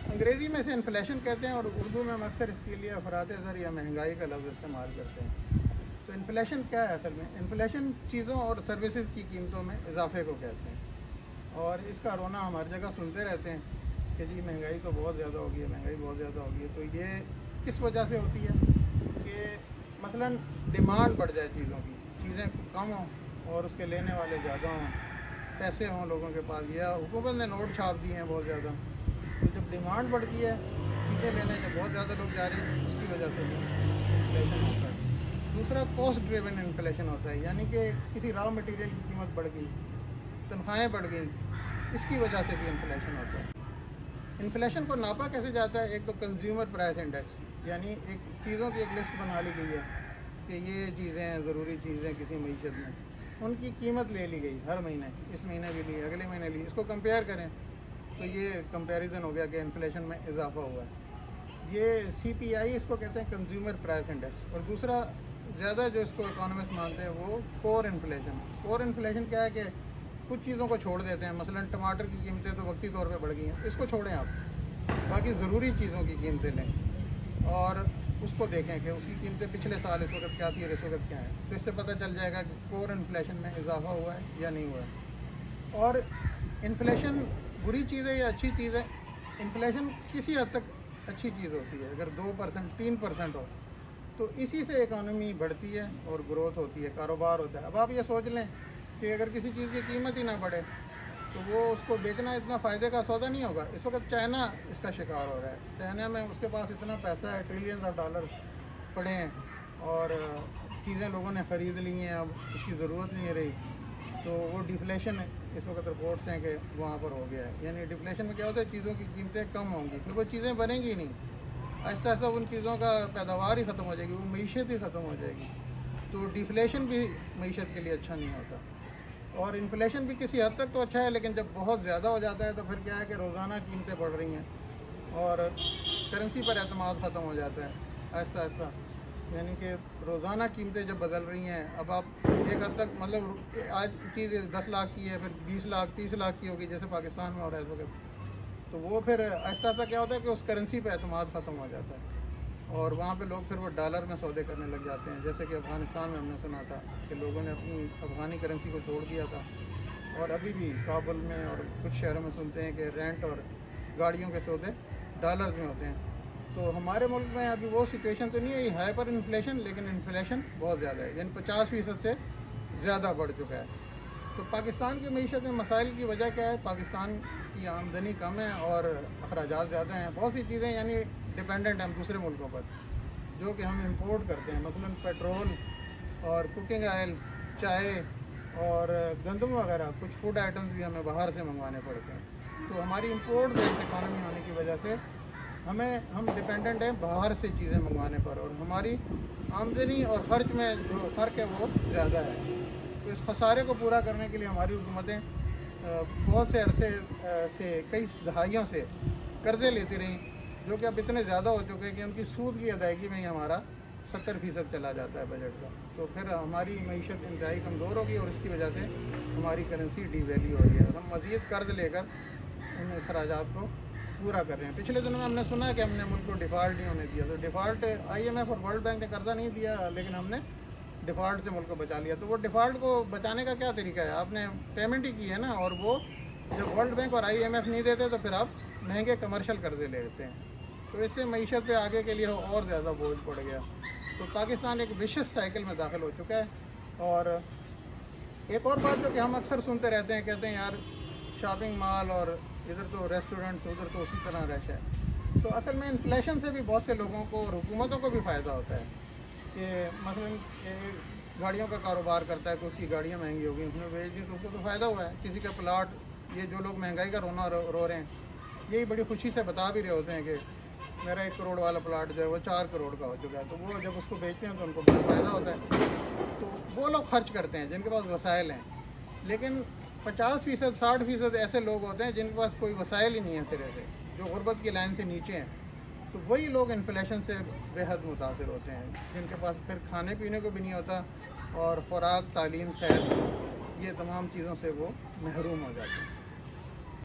انگریزی میں سے انفلیشن کہتے ہیں اور اردو میں ہم اکثر اس کے لیے افراط زر یا مہنگائی کا لفظ استعمال کرتے ہیں. تو انفلیشن کیا ہے اصل میں؟ انفلیشن چیزوں اور سروسز کی قیمتوں میں اضافے کو کہتے ہیں. اور اس کا رونا ہم ہر جگہ سنتے رہتے ہیں کہ جی مہنگائی تو بہت زیادہ ہوگی ہے، مہنگائی بہت زیادہ ہوگی ہے. تو یہ کس وجہ سے ہوتی ہے کہ مثلا ڈیمانڈ بڑھ جائے چیزوں کی، چیزیں کم ہوں اور اس کے لینے والے زیادہ ہوں، پیسے ہوں لوگوں کے پاس، یا حکومت نے نوٹ چھاپ دیے ہیں بہت زیادہ. تو جب ڈیمانڈ بڑھتی ہے چیزیں لینے سے بہت زیادہ لوگ جا رہے ہیں، اس کی وجہ سے انفلیشن ہوتا ہے. دوسرا کاسٹ ڈریون انفلیشن ہوتا ہے، یعنی کہ کسی را مٹیریل کی قیمت بڑھ گئی، تنخواہیں بڑھ گئیں، اس کی وجہ سے بھی انفلیشن ہوتا ہے. انفلیشن کو ناپا کیسے جاتا ہے؟ ایک تو کنزیومر پرائس انڈیکس، یعنی ایک چیزوں کی ایک لسٹ بنا لی گئی ہے کہ یہ چیزیں ہیں، ضروری چیزیں کسی معیشت میں، ان کی قیمت لے لی گئی ہر مہینے، اس مہینے بھی لی، اگلے مہینے لی، اس کو کمپیئر کریں تو یہ کمپیریزن ہو گیا کہ انفلیشن میں اضافہ ہوا ہے. یہ CPI اس کو کہتے ہیں، کنزیومر پرائس انڈیکس. اور دوسرا زیادہ جو اس کو اکانومسٹ مانتے ہیں وہ کور انفلیشن. کور انفلیشن کیا ہے کہ کچھ چیزوں کو چھوڑ دیتے ہیں، مثلا ٹماٹر کی قیمتیں تو وقتی طور پہ بڑھ گئی ہیں، اس کو چھوڑیں آپ، باقی ضروری چیزوں کی قیمتیں لیں اور اس کو دیکھیں کہ اس کی قیمتیں پچھلے سال اس وقت کیا تھی اور اس وقت کیا ہے. تو اس سے پتہ چل جائے گا کہ کور انفلیشن میں اضافہ ہوا ہے یا نہیں ہوا ہے. اور انفلیشن بری چیز ہے یا اچھی چیز ہے؟ انفلیشن کسی حد تک اچھی چیز ہوتی ہے. اگر 2% 3% ہو تو اسی سے اکانومی بڑھتی ہے اور گروتھ ہوتی ہے، کاروبار ہوتا ہے. اب آپ یہ سوچ لیں کہ اگر کسی چیز کی قیمت ہی نہ بڑھے تو وہ اس کو بیچنا اتنا فائدے کا سودا نہیں ہوگا. اس وقت چائنا اس کا شکار ہو رہا ہے. چائنا میں اس کے پاس اتنا پیسہ ہے، ٹریلینز آف ڈالر پڑے ہیں اور چیزیں لوگوں نے خرید لی ہیں، اب اس کی ضرورت نہیں رہی. تو وہ ڈیفلیشن اس وقت رپورٹس ہیں کہ وہاں پر ہو گیا ہے. یعنی ڈیفلیشن میں کیا ہوتا ہے؟ چیزوں کی قیمتیں کم ہوں گی، پھر وہ چیزیں بنیں گی نہیں، آہستہ آہستہ ان چیزوں کا پیداوار ہی ختم ہو جائے گی، وہ معیشت ہی ختم ہو جائے گی. تو ڈیفلیشن بھی معیشت کے لیے اچھا نہیں ہوتا. اور انفلیشن بھی کسی حد تک تو اچھا ہے، لیکن جب بہت زیادہ ہو جاتا ہے تو پھر کیا ہے کہ روزانہ قیمتیں بڑھ رہی ہیں اور کرنسی پر اعتماد ختم ہو جاتا ہے آہستہ آہستہ. یعنی کہ روزانہ قیمتیں جب بدل رہی ہیں، اب آپ ایک حد تک مطلب آج چیز 10 لاکھ کی ہے، پھر 20 لاکھ 30 لاکھ کی ہوگی جیسے پاکستان میں ہو رہا ہے اس وقت. تو وہ پھر آہستہ آہستہ کیا ہوتا ہے کہ اس کرنسی پہ اعتماد ختم ہو جاتا ہے اور وہاں پہ لوگ پھر وہ ڈالر میں سودے کرنے لگ جاتے ہیں. جیسے کہ افغانستان میں ہم نے سنا تھا کہ لوگوں نے اپنی افغانی کرنسی کو چھوڑ دیا تھا، اور ابھی بھی کابل میں اور کچھ شہروں میں سنتے ہیں کہ رینٹ اور گاڑیوں کے سودے ڈالرز میں ہوتے ہیں. تو ہمارے ملک میں ابھی وہ سچویشن تو نہیں ہے، یہ ہائپر انفلیشن، لیکن انفلیشن بہت زیادہ ہے، یعنی 50% سے زیادہ بڑھ چکا ہے. تو پاکستان کی معیشت میں مسائل کی وجہ کیا ہے؟ پاکستان کی آمدنی کم ہے اور اخراجات زیادہ ہیں. بہت سی چیزیں یعنی ڈپینڈنٹ ہیں دوسرے ملکوں پر جو کہ ہم امپورٹ کرتے ہیں، مثلا پیٹرول اور کوکنگ آئل، چائے اور گندم وغیرہ، کچھ فوڈ آئٹمز بھی ہمیں باہر سے منگوانے پڑتے ہیں. تو ہماری امپورٹ بیسڈ اکانومی ہونے کی وجہ سے ہم ڈپینڈنٹ ہیں باہر سے چیزیں منگوانے پر، اور ہماری آمدنی اور خرچ میں جو فرق ہے وہ زیادہ ہے. تو اس خسارے کو پورا کرنے کے لیے ہماری حکومتیں بہت سے عرصے سے، کئی دہائیوں سے قرضے لیتی رہیں، جو کہ اب اتنے زیادہ ہو چکے ہیں کہ ان کی سود کی ادائیگی میں ہی ہمارا 70% چلا جاتا ہے بجٹ کا. تو پھر ہماری معیشت انتہائی کمزور ہوگی اور اس کی وجہ سے ہماری کرنسی ڈی ویلیو ہو رہی ہے. ہم مزید قرض لے کر ان اخراجات کو پورا کر رہے ہیں. پچھلے دنوں میں ہم نے سنا کہ ہم نے ملک کو ڈیفالٹ نہیں ہونے دیا. تو ڈیفالٹ IMF اور ورلڈ بینک نے قرضہ نہیں دیا، لیکن ہم نے ڈیفالٹ سے ملک کو بچا لیا. تو وہ ڈیفالٹ کو بچانے کا کیا طریقہ ہے؟ آپ نے پیمنٹ ہی کی ہے نا، اور وہ جب ورلڈ بینک اور IMF نہیں دیتے تو پھر آپ مہنگے کمرشل قرضے لیتے ہیں. تو اس سے معیشت پہ آگے کے لیے اور زیادہ بوجھ پڑ گیا. تو پاکستان ایک وشس سائیکل میں داخل ہو چکا ہے. اور ایک اور بات جو کہ ہم اکثر سنتے رہتے ہیں، کہتے ہیں یار شاپنگ مال اور ادھر تو ریسٹورنٹس، ادھر تو اسی طرح رش ہے. تو اصل میں انفلیشن سے بھی بہت سے لوگوں کو اور حکومتوں کو بھی فائدہ ہوتا ہے کہ مثلا گاڑیوں کا کاروبار کرتا ہے کہ اس کی گاڑیاں مہنگی ہو گئی، اس میں بیچ دی تو اس کو تو فائدہ ہوا ہے. کسی کا پلاٹ، یہ جو لوگ مہنگائی کا رونا رو رہے ہیں، یہی بڑی خوشی سے بتا بھی رہے ہوتے ہیں کہ میرا 1 کروڑ والا پلاٹ جو ہے وہ 4 کروڑ کا ہو چکا ہے. تو وہ جب اس کو بیچتے ہیں تو ان کو بہت فائدہ ہوتا ہے. تو وہ لوگ خرچ کرتے ہیں جن کے پاس وسائل ہیں. لیکن 50% 60% ایسے لوگ ہوتے ہیں جن کے پاس کوئی وسائل ہی نہیں ہے سرے سے، جو غربت کی لائن سے نیچے ہیں. تو وہی لوگ انفلیشن سے بے حد متاثر ہوتے ہیں، جن کے پاس پھر کھانے پینے کو بھی نہیں ہوتا اور خوراک، تعلیم، صحت، یہ تمام چیزوں سے وہ محروم ہو جاتے ہیں.